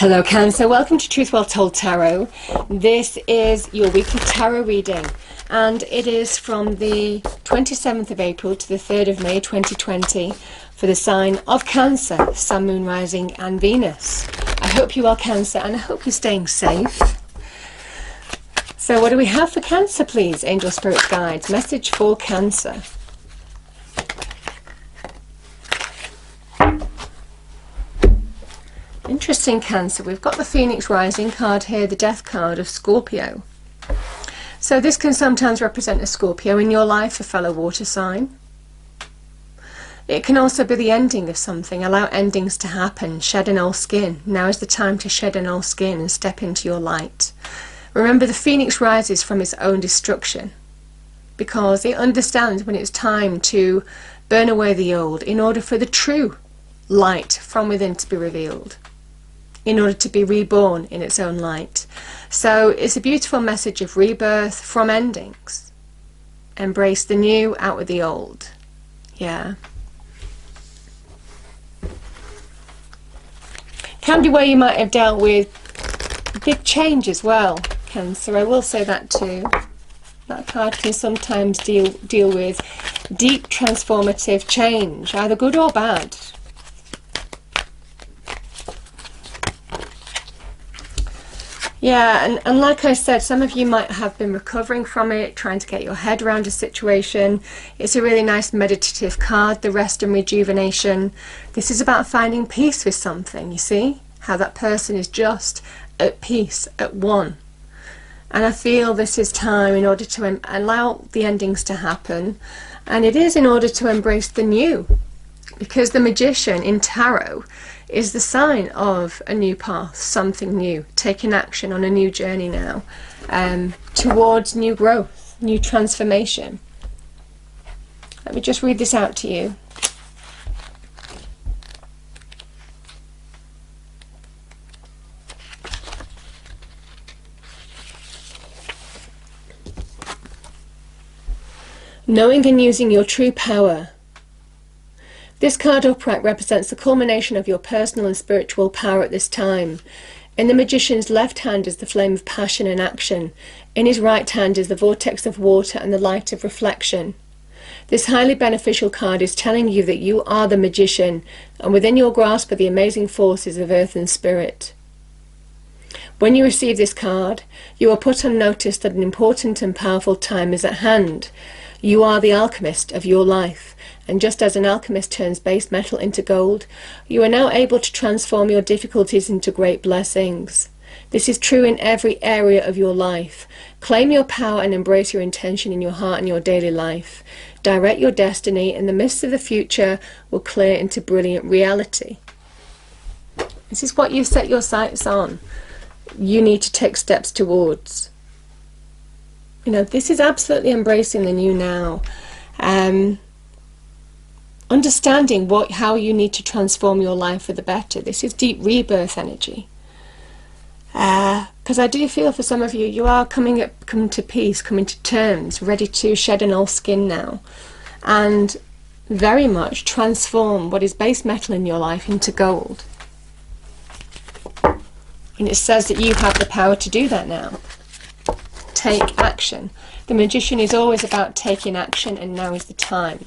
Hello Cancer, welcome to Truth Well Told Tarot. This is your weekly tarot reading and it is from the 27th of April to the 3rd of May 2020 for the sign of Cancer, Sun, Moon, Rising and Venus. I hope you are Cancer and I hope you're staying safe. So what do we have for Cancer, please? Angel, Spirit, Guides, message for Cancer. Interesting, Cancer. We've got the Phoenix Rising card here, the Death card of Scorpio. So this can sometimes represent a Scorpio in your life, a fellow water sign. It can also be the ending of something. Allow endings to happen. Shed an old skin. Now is the time to shed an old skin and step into your light. Remember, the Phoenix rises from its own destruction because it understands when it's time to burn away the old in order for the true light from within to be revealed, in order to be reborn in its own light. So it's a beautiful message of rebirth from endings. Embrace the new, out with the old. Yeah. Can be where you might have dealt with big change as well, Cancer. I will say that too. That card can sometimes deal with deep transformative change, either good or bad. Yeah, and like I said, some of you might have been recovering from it, trying to get your head around a situation. It's a really nice meditative card, the rest and rejuvenation. This is about finding peace with something, you see? How that person is just at peace, at one. And I feel this is time in order to allow the endings to happen. And it is in order to embrace the new. Because the Magician in Tarot is the sign of a new path, something new, taking action on a new journey now, towards new growth, new transformation. Let me just read this out to you. Knowing and using your true power. This card upright represents the culmination of your personal and spiritual power at this time. In the Magician's left hand is the flame of passion and action. In his right hand is the vortex of water and the light of reflection. This highly beneficial card is telling you that you are the Magician and within your grasp are the amazing forces of earth and spirit. When you receive this card, you are put on notice that an important and powerful time is at hand. You are the alchemist of your life, and just as an alchemist turns base metal into gold, you are now able to transform your difficulties into great blessings. This is true in every area of your life. Claim your power and embrace your intention in your heart and your daily life. Direct your destiny, and the mists of the future will clear into brilliant reality. This is what you set your sights on. You need to take steps towards. You know, this is absolutely embracing the new now. Understanding how you need to transform your life for the better. This is deep rebirth energy. Because I do feel for some of you, you are coming to peace, coming to terms, ready to shed an old skin now. And very much transform what is base metal in your life into gold. And it says that you have the power to do that now. Take action. The Magician is always about taking action, and now is the time.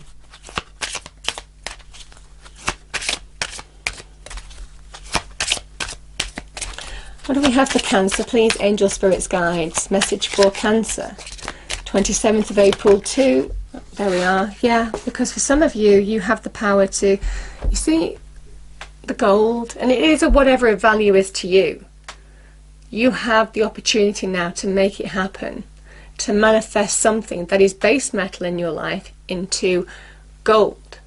What do we have for Cancer, please? Angel, Spirits, Guides. Message for Cancer. 27th of April to... There we are. Yeah, because for some of you, you have the power to... You see the gold? And it is of whatever value is to you. You have the opportunity now to make it happen, to manifest something that is base metal in your life into gold.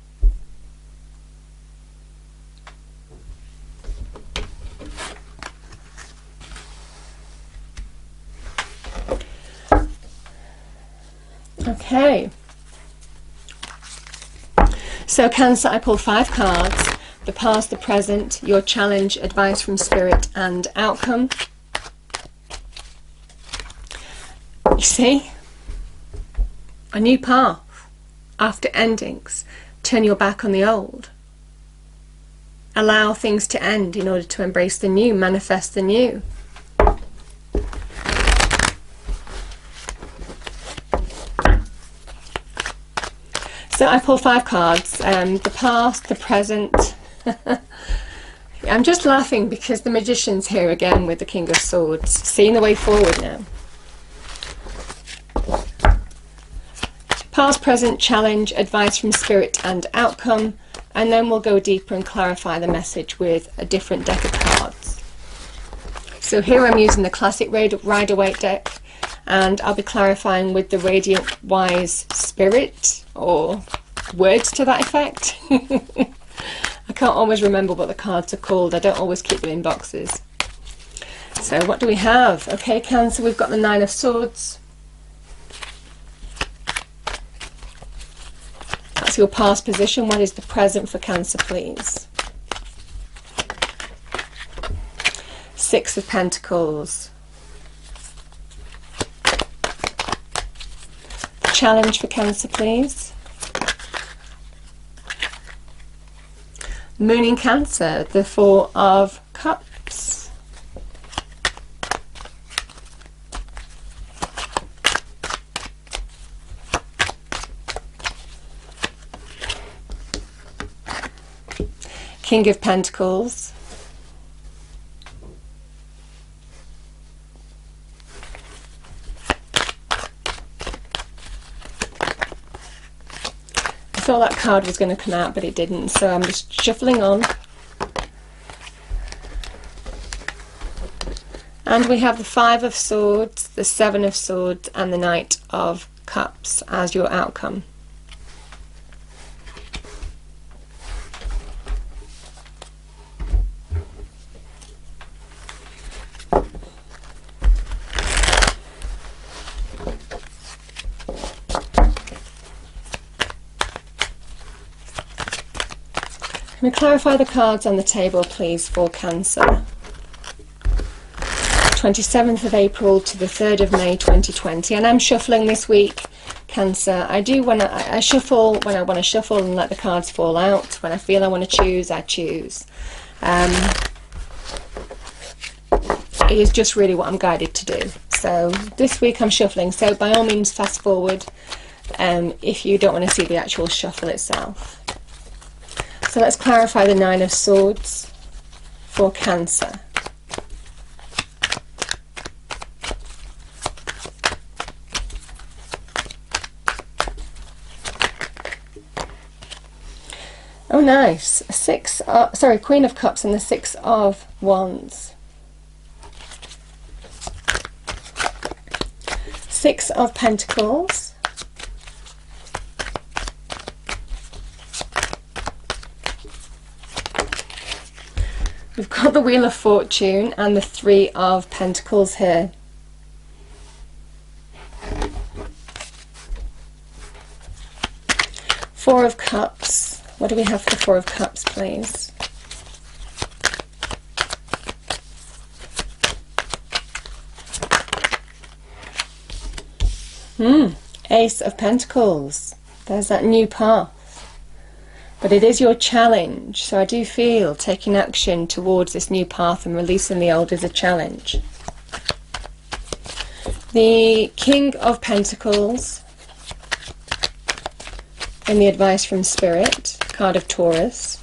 Okay. So Cancer, I pulled 5 cards. The past, the present, your challenge, advice from Spirit and outcome. You see, a new path after endings. Turn your back on the old allow things to end in order to embrace the new, manifest the new. So I pulled 5 cards, the past, the present. I'm just laughing because the Magician's here again with the King of Swords, seeing the way forward now. Past, present, challenge, advice from spirit and outcome, and then we'll go deeper and clarify the message with a different deck of cards. So here I'm using the classic Rider-Waite deck, and I'll be clarifying with the Radiant Wise Spirit, or words to that effect. I can't always remember what the cards are called. I don't always keep them in boxes. So what do we have? Okay, Cancer, we've got the 9 of Swords. That's your past position. What is the present for Cancer, please? 6 of Pentacles. Challenge for Cancer, please. Moon in Cancer, the 4 of Cups. King of Pentacles. I thought that card was going to come out, but it didn't, so I'm just shuffling on. And we have the 5 of Swords, the 7 of Swords, and the Knight of Cups as your outcome. Can we clarify the cards on the table, please, for Cancer? 27th of April to the 3rd of May 2020. And I'm shuffling this week, Cancer. I do when I shuffle when I want to shuffle and let the cards fall out. When I feel I want to choose, I choose. It is just really what I'm guided to do. So this week I'm shuffling. So by all means, fast forward if you don't want to see the actual shuffle itself. So let's clarify the 9 of Swords for Cancer. Oh, nice. Queen of Cups and the 6 of Wands. 6 of Pentacles. We've got the Wheel of Fortune and the 3 of Pentacles here. Four of Cups. What do we have for the 4 of Cups, please? Ace of Pentacles. There's that new path. But it is your challenge, so I do feel taking action towards this new path and releasing the old is a challenge. The King of Pentacles and the advice from Spirit, card of Taurus.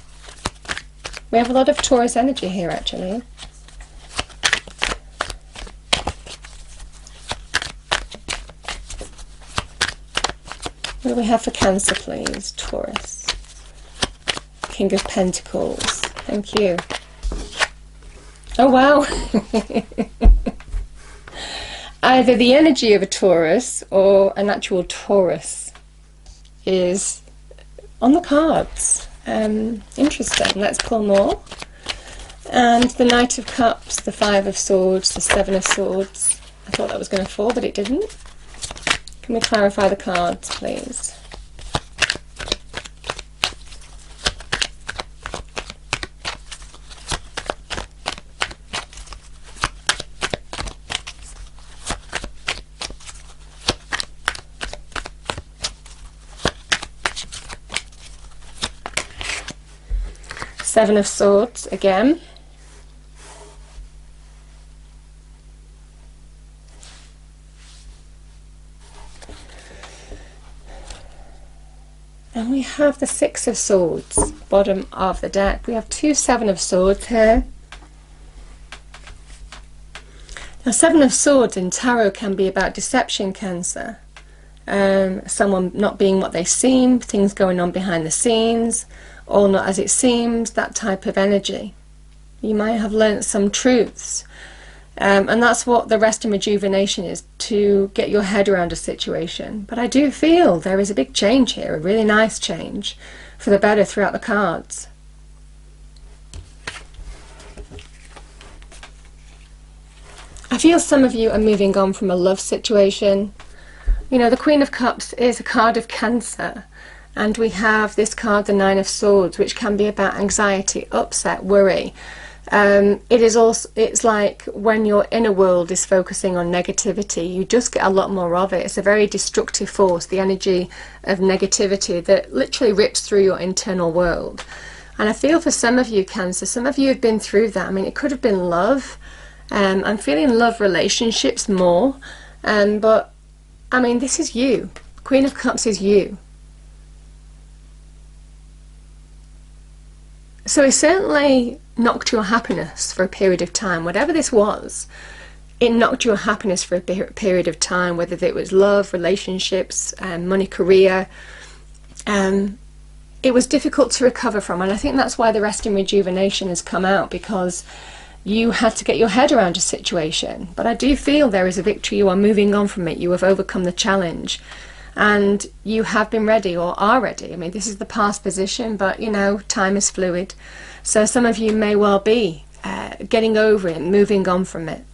We have a lot of Taurus energy here, actually. What do we have for Cancer, please? Taurus. King of Pentacles. Thank you. Oh, wow. Either the energy of a Taurus or an actual Taurus is on the cards. Interesting. Let's pull more. And the Knight of Cups, the 5 of Swords, the 7 of Swords. I thought that was going to fall, but it didn't. Can we clarify the cards, please? Seven of Swords again. And we have the Six of Swords, bottom of the deck. We have two Seven of Swords here. Now, Seven of Swords in tarot can be about deception, Cancer. Someone not being what they seem, things going on behind the scenes, all not as it seems, that type of energy. You might have learnt some truths. And that's what the rest and rejuvenation is, to get your head around a situation. But I do feel there is a big change here, a really nice change for the better throughout the cards. I feel some of you are moving on from a love situation. You know, the Queen of Cups is a card of Cancer. And we have this card, the Nine of Swords, which can be about anxiety, upset, worry. It's like when your inner world is focusing on negativity, you just get a lot more of it. It's a very destructive force, the energy of negativity that literally rips through your internal world. And I feel for some of you, Cancer, some of you have been through that. I mean, it could have been love. I'm feeling love relationships more. But, I mean, this is you. Queen of Cups is you. So it certainly knocked your happiness for a period of time. Whatever this was, it knocked your happiness for a period of time, whether it was love, relationships, money, career. It was difficult to recover from, and I think that's why the rest and rejuvenation has come out, because you had to get your head around a situation. But I do feel there is a victory. You are moving on from it. You have overcome the challenge. And you have been ready, or are ready. I mean, this is the past position, but, you know, time is fluid. So some of you may well be getting over it, moving on from it.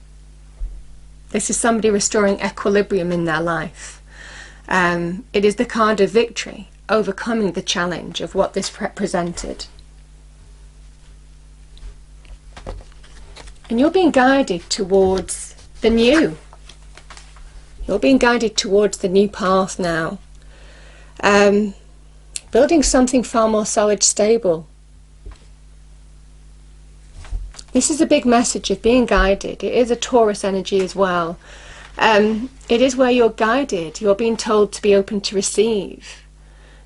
This is somebody restoring equilibrium in their life. It is the card of victory, overcoming the challenge of what this represented. And you're being guided towards the new. You're being guided towards the new path now. Building something far more solid, stable. This is a big message of being guided. It is a Taurus energy as well. It is where you're guided. You're being told to be open to receive.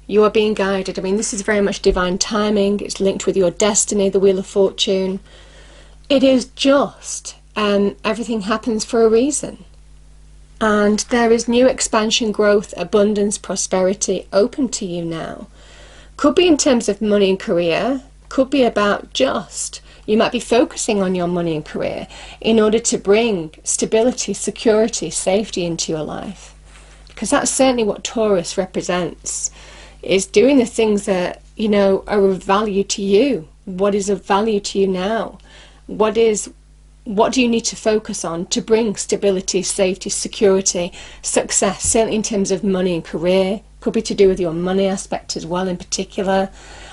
You are being guided. I mean, this is very much divine timing. It's linked with your destiny, the Wheel of Fortune. It is just, everything happens for a reason. And there is new expansion, growth, abundance, prosperity open to you now. Could be in terms of money and career. Could be about just, you might be focusing on your money and career in order to bring stability, security, safety into your life. Because that's certainly what Taurus represents, is doing the things that, you know, are of value to you. What is of value to you now? What do you need to focus on to bring stability, safety, security, success, certainly in terms of money and career? Could be to do with your money aspect as well in particular.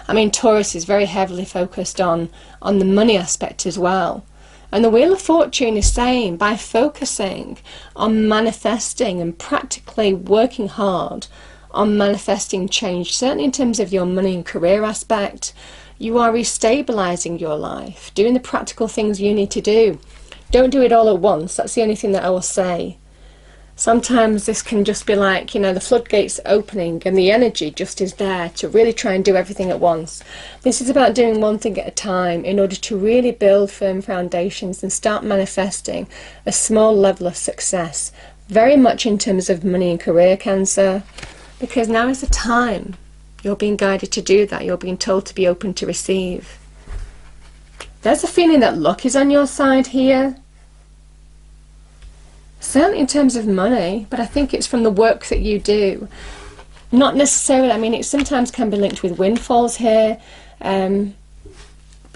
I mean, Taurus is very heavily focused on the money aspect as well. And the Wheel of Fortune is saying, by focusing on manifesting and practically working hard on manifesting change, certainly in terms of your money and career aspect, you are restabilizing your life, doing the practical things you need to do. Don't do it all at once. That's the only thing that I will say. Sometimes this can just be like, you know, the floodgates opening and the energy just is there to really try and do everything at once. This is about doing one thing at a time in order to really build firm foundations and start manifesting a small level of success. Very much in terms of money and career, Cancer, because now is the time. You're being guided to do that. You're being told to be open to receive. There's a feeling that luck is on your side here. Certainly in terms of money, but I think it's from the work that you do. Not necessarily, I mean, it sometimes can be linked with windfalls here. But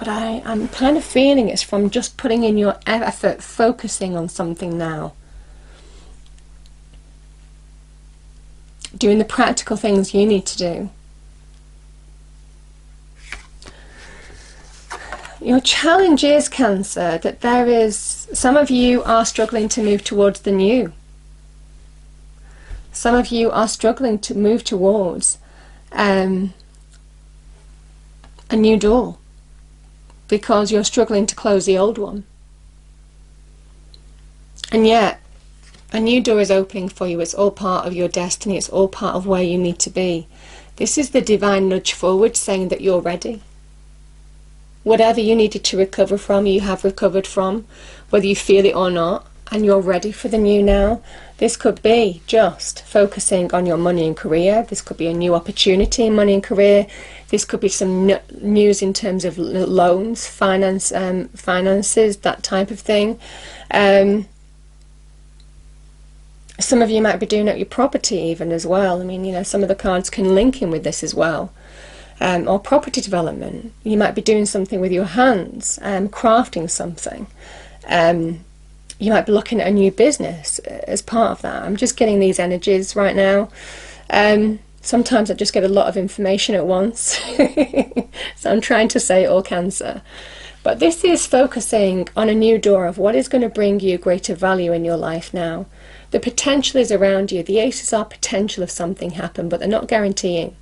I'm kind of feeling it's from just putting in your effort, focusing on something now. Doing the practical things you need to do. Your challenge is, Cancer, that there is, some of you are struggling to move towards the new. Some of you are struggling to move towards a new door. because you're struggling to close the old one. And yet, a new door is opening for you. It's all part of your destiny. It's all part of where you need to be. This is the divine nudge forward saying that you're ready. Whatever you needed to recover from, you have recovered from, whether you feel it or not, and you're ready for the new now. This could be just focusing on your money and career. This could be a new opportunity in money and career. This could be some news in terms of loans, finances, that type of thing. Some of you might be doing up your property even as well. I mean, you know, some of the cards can link in with this as well. Or property development. You might be doing something with your hands, crafting something. You might be looking at a new business as part of that. I'm just getting these energies right now. Sometimes I just get a lot of information at once. So I'm trying to say it all, Cancer. But this is focusing on a new door of what is going to bring you greater value in your life now. The potential is around you. The aces are potential of something happen, but they're not guaranteed.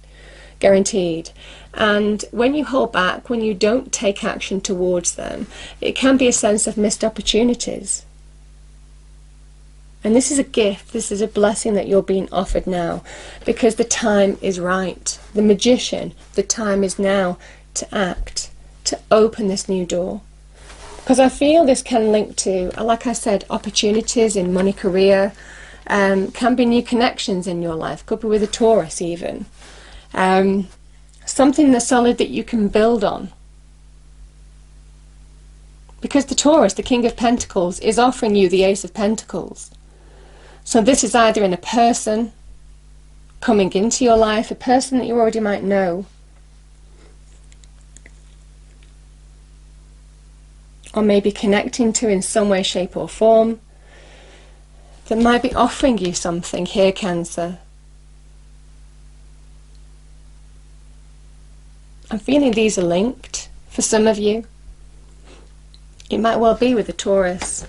And when you hold back, when you don't take action towards them, it can be a sense of missed opportunities. And this is a gift, this is a blessing that you're being offered now, because the time is right. The Magician, the time is now to act, to open this new door. Because I feel this can link to, like I said, opportunities in money, career, can be new connections in your life, could be with a Taurus even. Something that's solid that you can build on. Because the Taurus, the King of Pentacles, is offering you the Ace of Pentacles. So this is either in a person coming into your life, a person that you already might know, or maybe connecting to in some way, shape or form, that might be offering you something here, Cancer. I'm feeling these are linked for some of you. It might well be with the Taurus.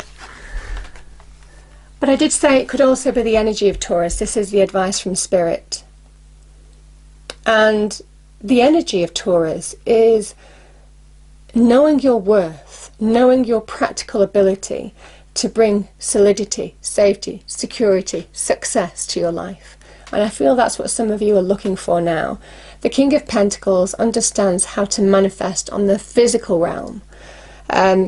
But I did say it could also be the energy of Taurus. This is the advice from Spirit. And the energy of Taurus is knowing your worth, knowing your practical ability to bring solidity, safety, security, success to your life. And I feel that's what some of you are looking for now. The King of Pentacles understands how to manifest on the physical realm.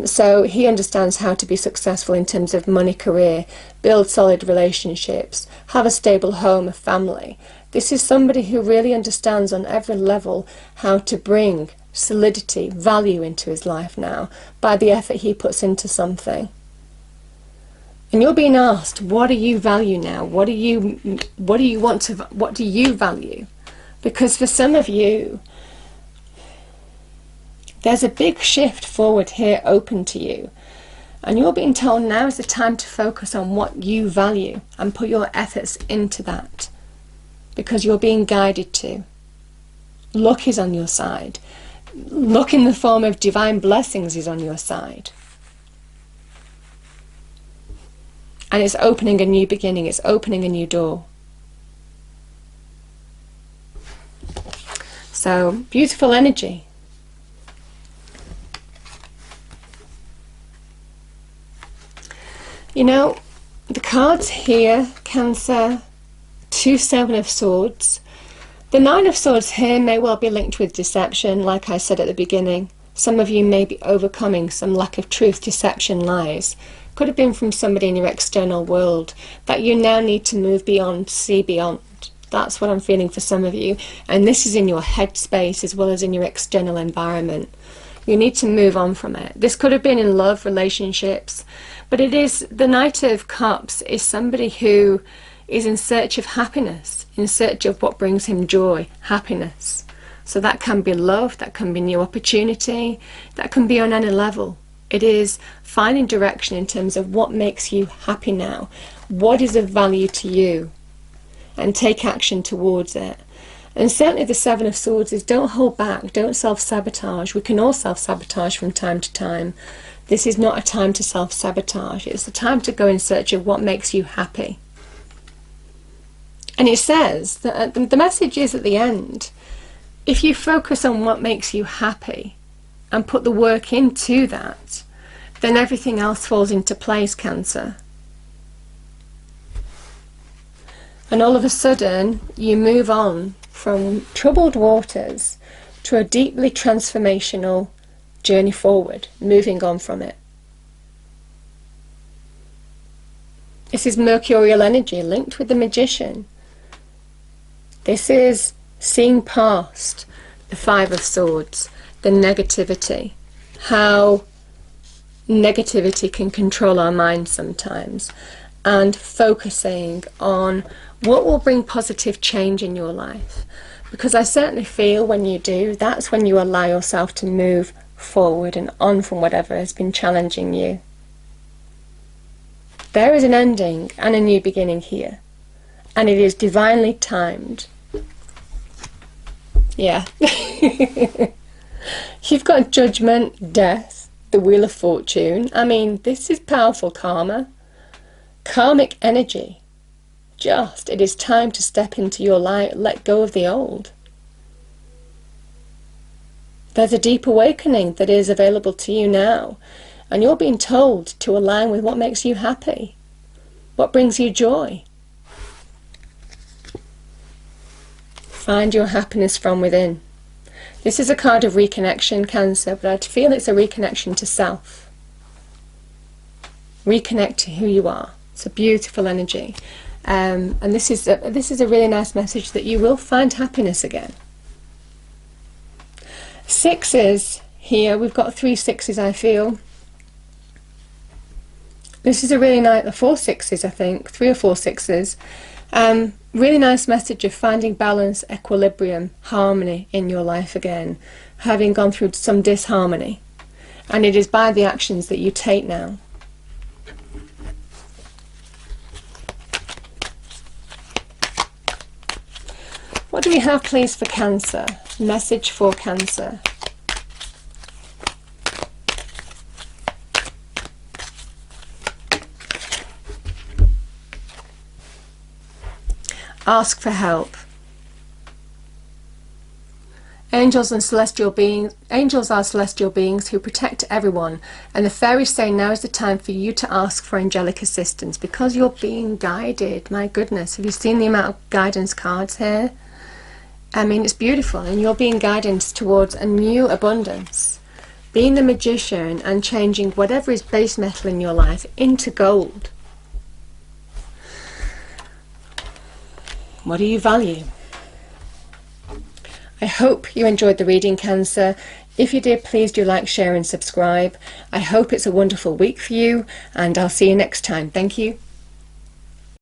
So he understands how to be successful in terms of money, career, build solid relationships, have a stable home, a family. This is somebody who really understands on every level how to bring solidity, value into his life now by the effort he puts into something. And you're being asked, what do you value now? What do you value? Because for some of you, there's a big shift forward here open to you. And you're being told now is the time to focus on what you value and put your efforts into that. Because you're being guided to. Luck is on your side. Luck in the form of divine blessings is on your side. And it's opening a new beginning. It's opening a new door. So, beautiful energy. You know, the cards here, Cancer, 2 7 of Swords. The 9 of Swords here may well be linked with deception, like I said at the beginning. Some of you may be overcoming some lack of truth, deception, lies. Could have been from somebody in your external world that you now need to move beyond, see beyond. That's what I'm feeling for some of you. And this is in your head space as well as in your external environment. You need to move on from it. This could have been in love, relationships, but it is, the Knight of Cups is somebody who is in search of happiness, in search of what brings him joy, happiness. So that can be love, that can be new opportunity, that can be on any level. It is finding direction in terms of what makes you happy now, what is of value to you, and take action towards it. And certainly the 7 of Swords is don't hold back, don't self-sabotage. We can all self-sabotage from time to time. This is not a time to self-sabotage. It's a time to go in search of what makes you happy. And it says, that the message is at the end, if you focus on what makes you happy, and put the work into that, then everything else falls into place, Cancer. And all of a sudden, you move on from troubled waters to a deeply transformational journey forward, moving on from it. This is mercurial energy linked with the Magician. This is seeing past the Five of Swords, the negativity, how negativity can control our minds sometimes, and focusing on what will bring positive change in your life. Because I certainly feel when you do, that's when you allow yourself to move forward and on from whatever has been challenging you. There is an ending and a new beginning here, and it is divinely timed. Yeah. You've got Judgment, Death, the Wheel of Fortune. I mean, this is powerful karma. Karmic energy. It is time to step into your light, let go of the old. There's a deep awakening that is available to you now, and you're being told to align with what makes you happy, what brings you joy. Find your happiness from within. This is a card of reconnection, Cancer, but I feel it's a reconnection to self. Reconnect to who you are. It's a beautiful energy. And this is a really nice message that you will find happiness again. Sixes here, we've got 3 sixes, I feel. This is a really nice, 4 sixes, I think, 3 or 4 sixes. Really nice message of finding balance, equilibrium, harmony in your life again, having gone through some disharmony. And it is by the actions that you take now. What do we have, please, for Cancer? Message for Cancer. Ask for help. Angels are celestial beings who protect everyone, and the fairies say now is the time for you to ask for angelic assistance because you're being guided. My goodness, have you seen the amount of guidance cards here? I mean, it's beautiful, and you're being guided towards a new abundance. Being the Magician and changing whatever is base metal in your life into gold. What do you value? I hope you enjoyed the reading, Cancer. If you did, please do like, share and subscribe. I hope it's a wonderful week for you, and I'll see you next time. Thank you.